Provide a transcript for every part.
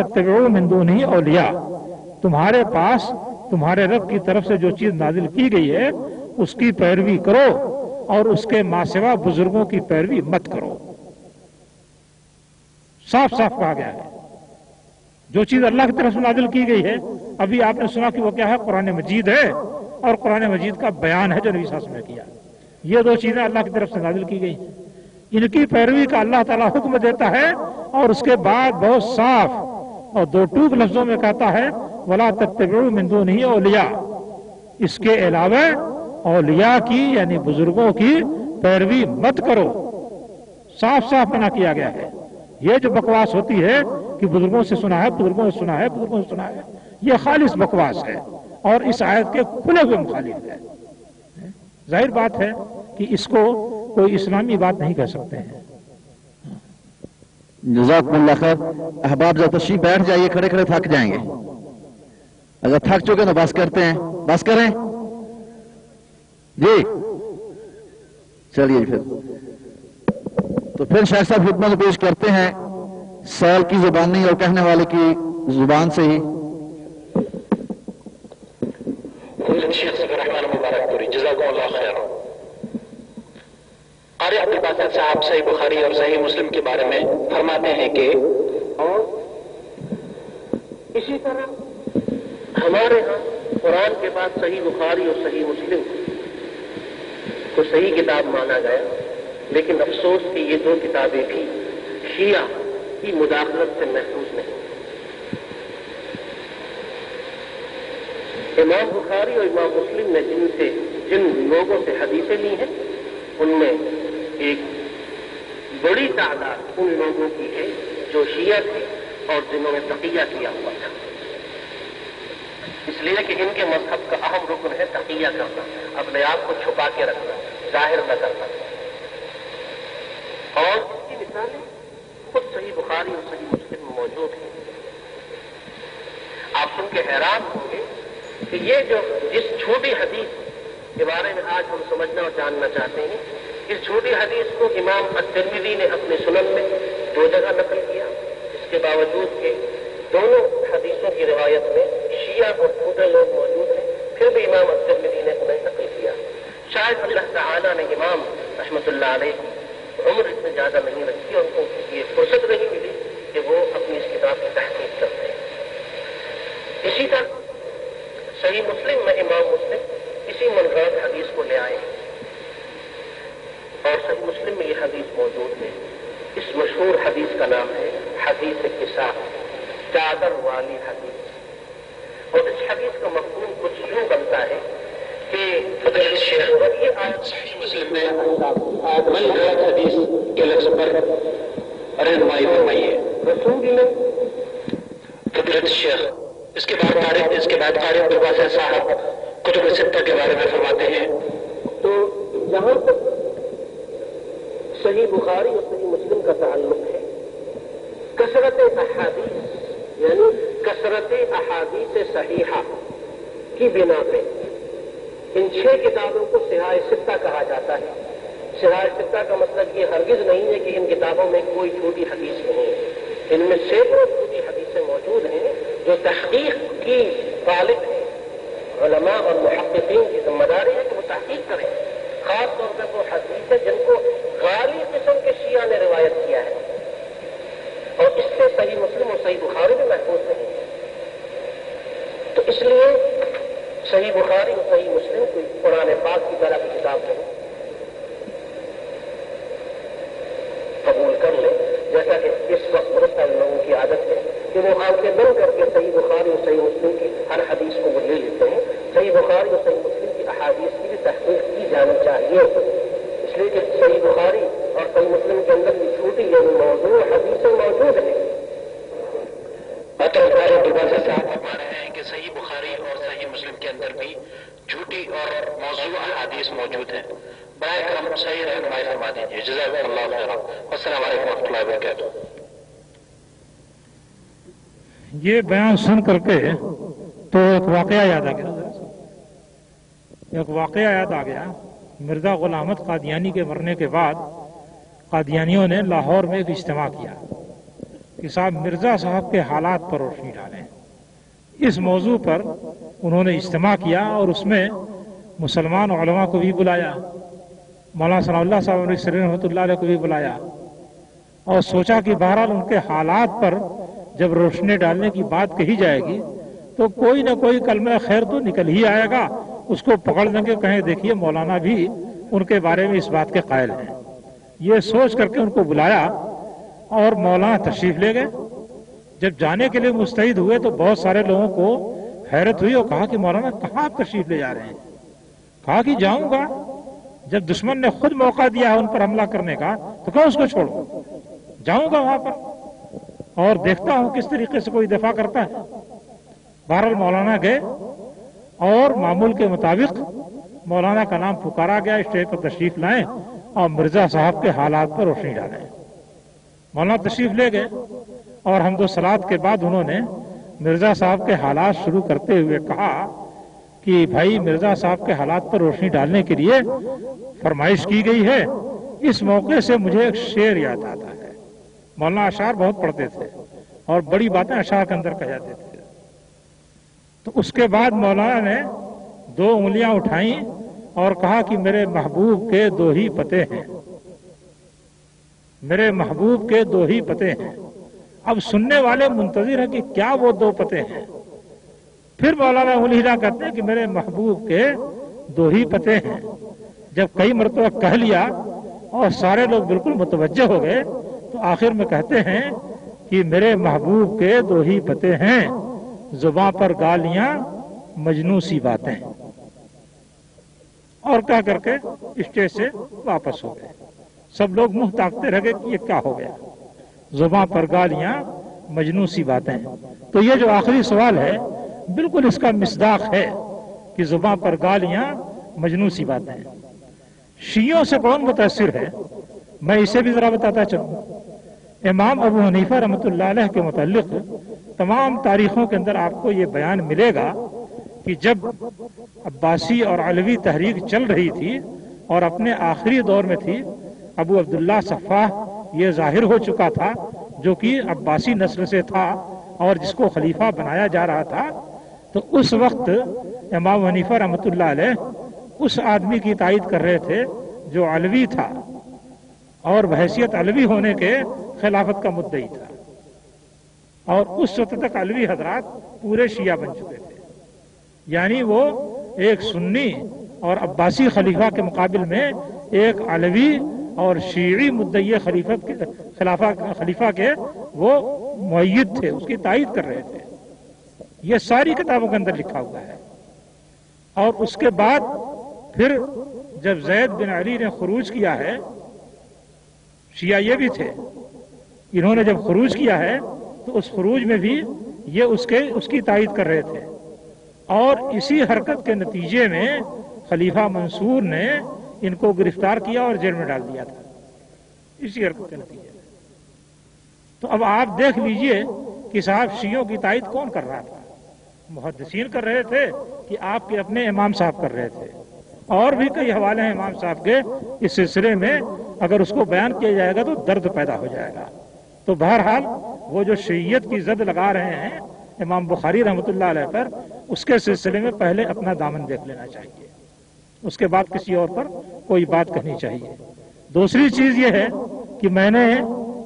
تتبعوا من دونہ اولیاء، تمہارے پاس تمہارے رب کی طرف سے جو چیز نازل کی گئی ہے اس کی پیروی کرو اور اس کے ماسوا بزرگوں کی پیروی مت کرو۔ صاف صاف کہا گیا ہے جو چیز اللہ کی طرف سے نازل کی گئی ہے، ابھی آپ نے سنا کہ وہ کیا ہے، قرآن مجید ہے اور قرآن مجید کا بیان ہے جو نبی صلی اللہ علیہ وسلم نے کیا۔ یہ دو چیزیں اللہ کی طرف سے نازل کی گئی، ان کی پیروی کا اللہ تعالیٰ حکم دیتا ہے اور اس کے بعد بہت صاف اور دو ٹوک لفظوں میں کہتا ہے وَلَا تَتَّبِعُوا مِن دُونِهِ اولیاء، اس کے علاوہ اولیاء کی یعنی بزرگوں کی پیروی مت کرو۔ صاف صاف منع کیا گیا ہے۔ یہ جو بکواس ہوتی ہے کہ بزرگوں سے سنا ہے، بزرگوں سے سنا ہے، بزرگوں سے سنا ہے، یہ خالص بکواس ہے اور اس آیت کے کھلے ہوئے مخالف ہے۔ ظاہر بات ہے کہ اس کو کوئی اسلامی بات نہیں کہہ سکتے ہیں۔ جزاکم اللہ خیر۔ احباب ذرا تشریف بیٹھ جائیے، کھڑے کھڑے تھک جائیں گے، اگر تھک چکے تو بس کرتے ہیں، بس کریں جی، چلیے پھر شیخ صاحب خدمت پیش کرتے ہیں سال کی زبانی اور کہنے والے کی زبان سے ہی۔ شیخ صاحب رحمان مبارک پوری، جزاکم اللہ خیر۔ قاری عبدالباسط صاحب صحیح بخاری اور صحیح مسلم کے بارے میں فرماتے ہیں کہ اور اسی طرح ہمارے ہاں قرآن کے بعد صحیح بخاری اور صحیح مسلم کو صحیح کتاب مانا گیا، لیکن افسوس کہ یہ دو کتابیں بھی شیعہ کی مداخلت سے محفوظ نہیں۔ امام بخاری اور امام مسلم نے جن لوگوں سے حدیثیں لی ہیں ان میں ایک بڑی تعداد ان لوگوں کی ہے جو شیعہ تھے اور جنہوں نے تقیہ کیا ہوا تھا، اس لیے کہ ان کے مذہب کا اہم رکن ہے تقیہ کرنا، اپنے آپ کو چھپا کے رکھنا، ظاہر نہ کرنا۔ اور اس کی مثالیں خود صحیح بخاری اور صحیح مسلم میں موجود ہیں۔ آپ سن کے حیران ہوں گے کہ یہ جو جس چھوٹی حدیث کے بارے میں آج ہم سمجھنا اور جاننا چاہتے ہیں، اس چھوٹی حدیث کو امام الترمذی نے اپنے سنن میں 2 جگہ نقل کیا، اس کے باوجود کہ دونوں حدیثوں کی روایت میں شیعہ اور خود لوگ موجود ہیں، پھر بھی امام الترمذی نے انہیں نقل کیا۔ شاید اللہ تعالیٰ نے امام رحمۃ اللہ علیہ کی عمر اتنے زیادہ نہیں رکھی اور ان کو یہ فرصت نہیں ملی کہ وہ اپنی اس کتاب کی تحقیق کرتے ہیں۔ اسی طرح صحیح مسلم میں امام مسلم اسی منفرد حدیث کو لے آئے اور صحیح مسلم میں یہ حدیث موجود ہے۔ اس مشہور حدیث کا نام ہے حدیث قصہ، چادر والی حدیث، اور اس حدیث کا مفہوم کچھ یوں بنتا ہے کہ فضیلت شیخ یہ آیت صحیح مسلم میں منفرد حدیث کے لفظ پر رہنمائی فرمائیے۔ رسول نے فضیلت شیخ اس کے بعد قاری عبدالباسط صاحب کتب ستہ کے بارے میں فرماتے ہیں۔ تو جہاں تک صحیح بخاری اور صحیح مسلم کا تعلق ہے، کثرت احادیث یعنی کثرت احادیث صحیحہ کی بنا پہ ان 6 کتابوں کو صحاح ستہ کہا جاتا ہے۔ صحاح ستہ کا مطلب یہ ہرگز نہیں ہے کہ ان کتابوں میں کوئی چھوٹی حدیث نہیں ہے، ان میں سینکڑوں چھوٹی حدیثیں موجود ہیں جو تحقیق کی طالب ہیں۔ علماء اور محققین کی ذمہ داری ہے کہ وہ تحقیق کریں، خاص طور پر وہ حدیث ہے جن کو غالی قسم کے شیعہ نے روایت کیا ہے، اور اس سے صحیح مسلم اور صحیح بخاری بھی محفوظ نہیں ہے۔ تو اس لیے صحیح بخاری اور صحیح مسلم کوئی قرآن پاک کی طرح کی کتاب نہیں، قبول کر لیں، جیسا کہ اس وقت بہت سارے لوگوں کی عادت ہے کہ وہ آنکھیں بند کر کے صحیح بخاری اور صحیح مسلم کی ہر حدیث کو وہ لے لیتے ہیں۔ صحیح بخاری اور صحیح مسلم کی احادیث کی بھی تحقیق کی جانی چاہیے، اس لیے کہ صحیح بخاری اور صحیح مسلم کے اندر بھی چھوٹی یعنی موضوع حدیثیں موجود ہیں۔ قاری عبدالباسط صاحب فرما رہے ہیں کہ صحیح بخاری اور صحیح مسلم کے اندر بھی جھوٹی اور موضوع احادیث موجود ہیں۔ برائے کرم صحیح رہنمائی فرما دیجیے، جزاک اللہ خیر۔ السلام علیکم و رحمۃ اللہ وبرکاتہ۔ یہ بیان سن کر کے تو ایک واقعہ یاد آ گیا، مرزا غلام احمد قادیانی کے مرنے کے بعد قادیانیوں نے لاہور میں ایک اجتماع کیا۔ کہ صاحب مرزا صاحب کے حالات پر روشنی ڈالیں۔ اس موضوع پر انہوں نے اجتماع کیا اور اس میں مسلمان علماء کو بھی بلایا، مولانا ثناء اللہ صاحب رحمۃ اللہ علیہ کو بھی بلایا، اور سوچا کہ بہرحال ان کے حالات پر جب روشنی ڈالنے کی بات کہی جائے گی تو کوئی نہ کوئی کلمہ خیر تو نکل ہی آئے گا، اس کو پکڑ لیں گے، کہیں دیکھیے مولانا بھی ان کے بارے میں اس بات کے قائل ہیں۔ یہ سوچ کر کے ان کو بلایا اور مولانا تشریف لے گئے۔ جب جانے کے لیے مستعد ہوئے تو بہت سارے لوگوں کو حیرت ہوئی اور کہا کہ مولانا کہاں آپ تشریف لے جا رہے ہیں؟ کہا کہ جاؤں گا، جب دشمن نے خود موقع دیا ان پر حملہ کرنے کا تو کہاں اس کو چھوڑوں، جاؤں گا وہاں پر اور دیکھتا ہوں کس طریقے سے کوئی دفاع کرتا ہے۔ بہرحال مولانا گئے اور معمول کے مطابق مولانا کا نام پکارا گیا، اسٹیج پر تشریف لائیں اور مرزا صاحب کے حالات پر روشنی ڈالیں۔ مولانا تشریف لے گئے اور حمد و صلات کے بعد انہوں نے مرزا صاحب کے حالات شروع کرتے ہوئے کہا کہ بھائی مرزا صاحب کے حالات پر روشنی ڈالنے کے لیے فرمائش کی گئی ہے۔ اس موقع سے مجھے ایک شعر یاد آتا ہے۔ مولانا اشعار بہت پڑھتے تھے اور بڑی باتیں اشعار کے اندر کہہ جاتے تھے۔ تو اس کے بعد مولانا نے 2 انگلیاں اٹھائیں اور کہا کہ میرے محبوب کے 2 ہی پتے ہیں، میرے محبوب کے 2 ہی پتے ہیں۔ اب سننے والے منتظر ہیں کہ کیا وہ 2 پتے ہیں۔ پھر مولانا انگلیاں کہتے ہیں کہ میرے محبوب کے 2 ہی پتے ہیں۔ جب کئی مرتبہ کہہ لیا اور سارے لوگ بالکل متوجہ ہو گئے تو آخر میں کہتے ہیں کہ میرے محبوب کے 2 ہی پتے ہیں، زباں پر گالیاں مجنوں سی باتیں، اور کہہ کر کے اسٹیج سے واپس ہو گئے۔ سب لوگ منہ تاکتے رہ گئے کہ یہ کیا ہو گیا، زباں پر گالیاں مجنوں سی باتیں۔ تو یہ جو آخری سوال ہے بالکل اس کا مصداق ہے کہ زباں پر گالیاں مجنوں سی باتیں۔ شیعوں سے کون متاثر ہے، میں اسے بھی ذرا بتاتا چلوں۔ امام ابو حنیفہ رحمۃ اللہ علیہ کے متعلق تمام تاریخوں کے اندر آپ کو یہ بیان ملے گا کہ جب عباسی اور علوی تحریک چل رہی تھی اور اپنے آخری دور میں تھی، ابو عبداللہ صفاح یہ ظاہر ہو چکا تھا جو کہ عباسی نسل سے تھا اور جس کو خلیفہ بنایا جا رہا تھا، تو اس وقت امام حنیفہ رحمۃ اللہ علیہ اس آدمی کی تائید کر رہے تھے جو علوی تھا اور بحیثیت علوی ہونے کے خلافت کا مدعی تھا، اور اس وقت تک علوی حضرات پورے شیعہ بن چکے تھے، یعنی وہ ایک سنی اور عباسی خلیفہ کے مقابل میں ایک علوی اور شیعی مدعی خلیفہ کے وہ مؤید تھے، اس کی تائید کر رہے تھے۔ یہ ساری کتابوں کے اندر لکھا ہوا ہے۔ اور اس کے بعد پھر جب زید بن علی نے خروج کیا ہے، شیعہ یہ بھی تھے، انہوں نے جب خروج کیا ہے تو اس خروج میں بھی یہ اس کی تائید کر رہے تھے، اور اسی حرکت کے نتیجے میں خلیفہ منصور نے ان کو گرفتار کیا اور جیل میں ڈال دیا تھا، اسی حرکت کے نتیجے میں۔ تو اب آپ دیکھ لیجئے کہ صاحب شیعوں کی تائید کون کر رہا تھا؟ محدثین کر رہے تھے کہ آپ کے اپنے امام صاحب کر رہے تھے؟ اور بھی کئی حوالے ہیں امام صاحب کے، اس سلسلے میں اگر اس کو بیان کیا جائے گا تو درد پیدا ہو جائے گا۔ تو بہرحال وہ جو شیعیت کی زد لگا رہے ہیں امام بخاری رحمۃ اللہ علیہ پر، اس کے سلسلے میں پہلے اپنا دامن دیکھ لینا چاہیے، اس کے بعد کسی اور پر کوئی بات کہنی چاہیے۔ دوسری چیز یہ ہے کہ میں نے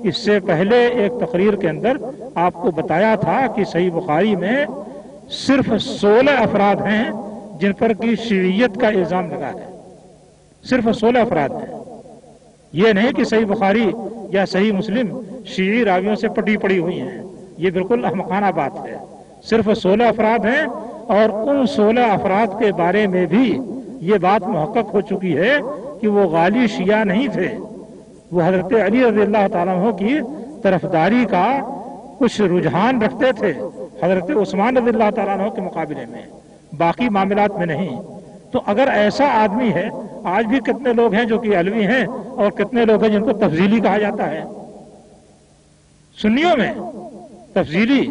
اس سے پہلے ایک تقریر کے اندر آپ کو بتایا تھا کہ صحیح بخاری میں صرف 16 افراد ہیں جن پر کی شیعیت کا الزام لگا ہے، صرف 16 افراد ہیں۔ یہ نہیں کہ صحیح بخاری یا صحیح مسلم شیعی راویوں سے پٹی پڑی ہوئی ہیں، یہ بالکل احمقانہ بات ہے۔ صرف 16 افراد ہیں، اور ان 16 افراد کے بارے میں بھی یہ بات محقق ہو چکی ہے کہ وہ غالی شیعہ نہیں تھے، وہ حضرت علی رضی اللہ تعالیٰ عنہ کی طرفداری کا کچھ رجحان رکھتے تھے حضرت عثمان رضی اللہ تعالیٰ عنہ کے مقابلے میں، باقی معاملات میں نہیں۔ تو اگر ایسا آدمی ہے، آج بھی کتنے لوگ ہیں جو کہ علوی ہیں اور کتنے لوگ ہیں جن کو تفضیلی کہا جاتا ہے، سنیوں میں تفضیلی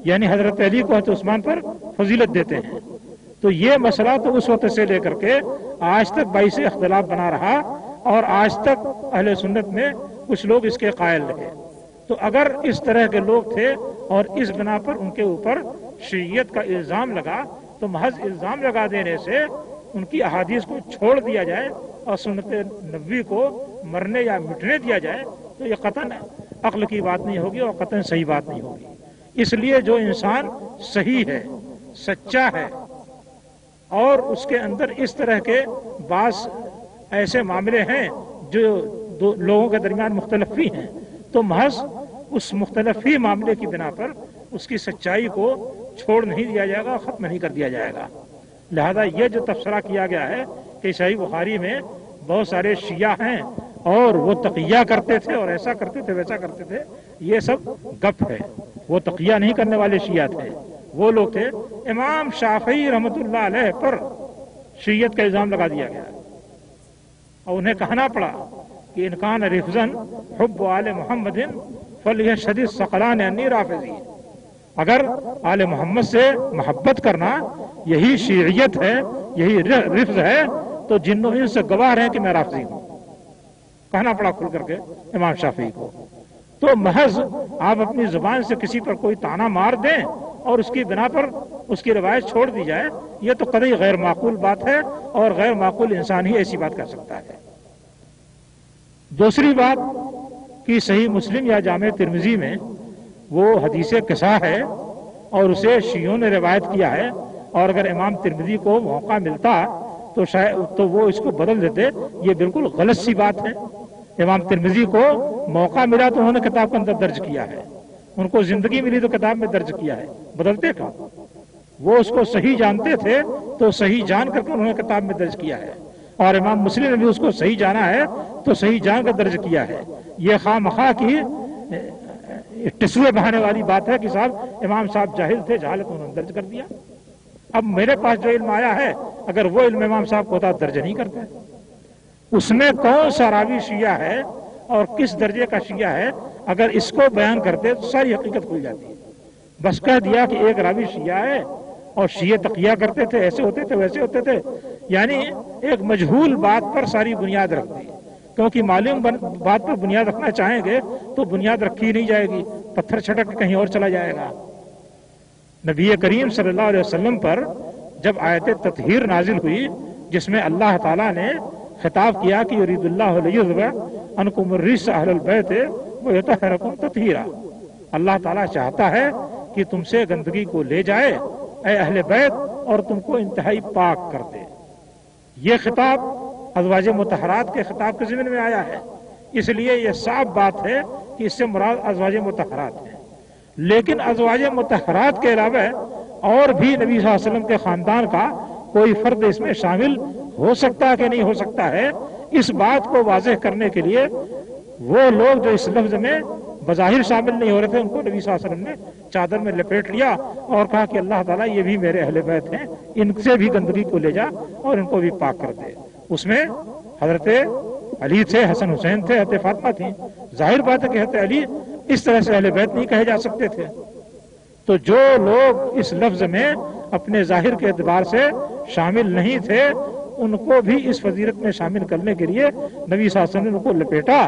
یعنی حضرت علی کو حضرت عثمان پر فضیلت دیتے ہیں۔ تو یہ مسئلہ تو اس وقت سے لے کر کے آج تک باعث اختلاف بنا رہا، اور آج تک اہل سنت میں کچھ لوگ اس کے قائل رہے۔ تو اگر اس طرح کے لوگ تھے اور اس بنا پر ان کے اوپر شیعیت کا الزام لگا تو محض الزام لگا دینے سے ان کی احادیث کو چھوڑ دیا جائے اور سنت نبوی کو مرنے یا مٹنے دیا جائے تو یہ قطعاً عقل کی بات نہیں ہوگی اور قطعاً صحیح بات نہیں ہوگی. اس لیے جو انسان صحیح ہے، سچا ہے، اور اس کے اندر اس طرح کے بعض ایسے معاملے ہیں جو لوگوں کے درمیان مختلف بھی ہیں، تو محض اس مختلف ہی معاملے کی بنا پر اس کی سچائی کو چھوڑ نہیں دیا جائے گا، ختم نہیں کر دیا جائے گا. لہذا یہ جو تبصرہ کیا گیا ہے کہ صحیح بخاری میں بہت سارے شیعہ ہیں اور وہ تقیہ کرتے تھے اور ایسا کرتے تھے ویسا کرتے تھے، یہ سب گپ ہے. وہ تقیہ نہیں کرنے والے شیعہ تھے، وہ لوگ تھے. امام شافعی رحمۃ اللہ علیہ پر شیعت کا الزام لگا دیا گیا اور انہیں کہنا پڑا کہ انکان رفضن حب آل محمد فلیشہد الثقلان انی رافضی. اگر آل محمد سے محبت کرنا یہی شیعیت ہے، یہی رفض ہے، تو جنوں انس سے گواہ ہیں کہ میں رافضی ہوں. کہنا پڑا کھل کر کے امام شافعی کو. تو محض آپ اپنی زبان سے کسی پر کوئی طعنہ مار دیں اور اس کی بنا پر اس کی روایت چھوڑ دی جائے، یہ تو قطعی غیر معقول بات ہے اور غیر معقول انسان ہی ایسی بات کر سکتا ہے. دوسری بات کہ صحیح مسلم یا جامع ترمذی میں وہ حدیث قصہ ہے اور اسے شیعوں نے روایت کیا ہے، اور اگر امام ترمذی کو موقع ملتا تو شاید تو وہ اس کو بدل دیتے. یہ بالکل غلط سی بات ہے. امام ترمذی کو موقع ملا تو انہوں نے کتاب کے اندر درج کیا ہے، ان کو زندگی ملی تو کتاب میں درج کیا ہے. بدلتے کہاں؟ وہ اس کو صحیح جانتے تھے تو صحیح جان کر کے انہوں نے کتاب میں درج کیا ہے، اور امام مسلم نے بھی اس کو صحیح جانا ہے تو صحیح جان کر درج کیا ہے. یہ خواہ مخواہ کی ٹسوے بہانے والی بات ہے کہ صاحب امام صاحب جاہل تھے، جہالت انہوں نے درج کر دیا. اب میرے پاس جو علم آیا ہے اگر وہ علم امام صاحب کو ہوتا درج نہیں کرتے. اس میں کون سا راوی شیعہ ہے اور کس درجے کا شیعہ ہے، اگر اس کو بیان کرتے تو ساری حقیقت کھل جاتی ہے. بس کہہ دیا کہ ایک راوی شیعہ ہے اور شیعہ تقیہ کرتے تھے، ایسے ہوتے تھے ویسے ہوتے تھے، یعنی ایک مجہول بات پر ساری بنیاد رکھ دی. کیونکہ معلوم بات پر بنیاد رکھنا چاہیں گے تو بنیاد رکھی نہیں جائے گی، پتھر چھٹک کے کہیں اور چلا جائے گا. نبی کریم صلی اللہ علیہ وسلم پر جب آیت تطہیر نازل ہوئی جس میں اللہ تعالیٰ نے خطاب کیا کہ یرید اللہ لیذهب عنکم الرجس اہل البیت ویطہرکم تطہیرا، اللہ تعالیٰ چاہتا ہے کہ تم سے گندگی کو لے جائے اے اہل بیت اور تم کو انتہائی پاک کر دے. یہ خطاب ازواج مطہرات کے خطاب کے ضمن میں آیا ہے، اس لیے یہ صاف بات ہے کہ اس سے مراد ازواج مطہرات ہیں. لیکن ازواج مطہرات کے علاوہ اور بھی نبی صلی اللہ علیہ وسلم کے خاندان کا کوئی فرد اس میں شامل ہو سکتا کہ نہیں ہو سکتا ہے. اس بات کو واضح کرنے کے لیے وہ لوگ جو اس لفظ میں بظاہر شامل نہیں ہو رہے تھے ان کو نبی صلی اللہ علیہ وسلم نے چادر میں لپیٹ لیا اور کہا کہ اللہ تعالیٰ یہ بھی میرے اہل بیت ہیں، ان سے بھی گندگی کو لے جا اور ان کو بھی پاک کر دے. اس میں حضرت علی تھے، حسن حسین تھے، حضرت فاطمہ تھیں. ظاہر بات ہے کہ حضرت علی اس طرح سے اہل بیت نہیں کہے جا سکتے تھے. تو جو لوگ اس لفظ میں اپنے ظاہر کے اعتبار سے شامل نہیں تھے ان کو بھی اس فضیلت میں شامل کرنے کے لیے نبی صلی اللہ علیہ وسلم نے ان کو لپیٹا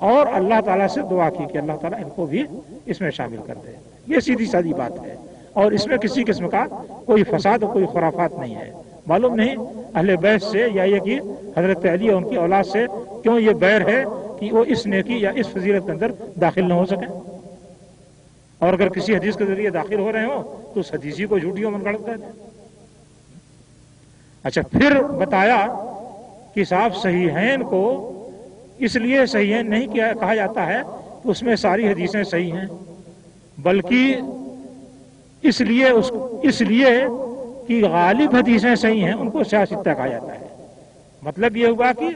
اور اللہ تعالیٰ سے دعا کی کہ اللہ تعالیٰ ان کو بھی اس میں شامل کر دے. یہ سیدھی سادی بات ہے اور اس میں کسی قسم کا کوئی فساد اور کوئی خرافات نہیں ہے. معلوم نہیں اہل بیت سے یا یہ کہ حضرت علی اور ان کی اولاد سے کیوں یہ بیر ہے کہ وہ اس نیکی یا اس فضیلت کے اندر داخل نہ ہو سکیں، اور اگر کسی حدیث کے ذریعے داخل ہو رہے ہوں تو اس حدیثی کو جھوٹیوں من گڑھتے ہیں. اچھا، پھر بتایا کہ صاحب صحیحین کو اس لیے صحیحین نہیں کہا جاتا ہے کہ اس میں ساری حدیثیں صحیح ہیں، بلکہ اس لیے کہ غالب حدیثیں صحیح ہیں ان کو سیاہ ستہ کہا جاتا ہے. مطلب یہ ہوا کہ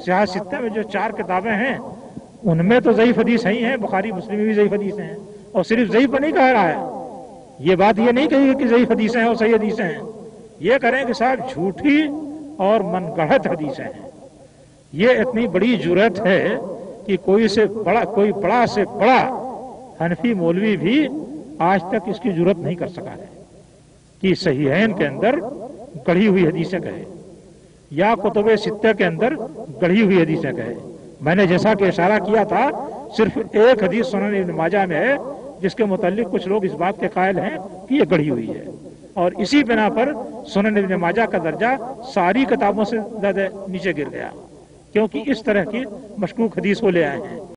سیاہ ستہ میں جو 4 کتابیں ہیں ان میں تو ضعیف حدیث صحیح ہیں، بخاری مسلم میں بھی ضعیف حدیثیں ہیں، اور صرف ضعیف نہیں کہہ رہا ہے. یہ بات یہ نہیں کہی کہ ضعیف حدیثیں ہیں اور صحیح حدیثیں ہیں، یہ کریں کہ صاحب جھوٹی اور من گڑھت حدیثیں ہیں. یہ اتنی بڑی جرأت ہے کہ کوئی بڑا سے بڑا حنفی مولوی بھی آج تک اس کی جرأت نہیں کر سکا ہے کہ صحیحین کے اندر گڑھی ہوئی حدیثیں کہے یا کتب ستہ کے اندر گڑھی ہوئی حدیثیں کہے. میں نے جیسا کہ اشارہ کیا تھا صرف ایک حدیث سنن ابن ماجہ میں ہے جس کے متعلق کچھ لوگ اس بات کے قائل ہیں کہ یہ گڑھی ہوئی ہے، اور اسی بنا پر سنن ابن ماجہ کا درجہ ساری کتابوں سے زیادہ نیچے گر گیا، کیونکہ اس طرح کی مشکوک حدیث کو لے آئے ہیں۔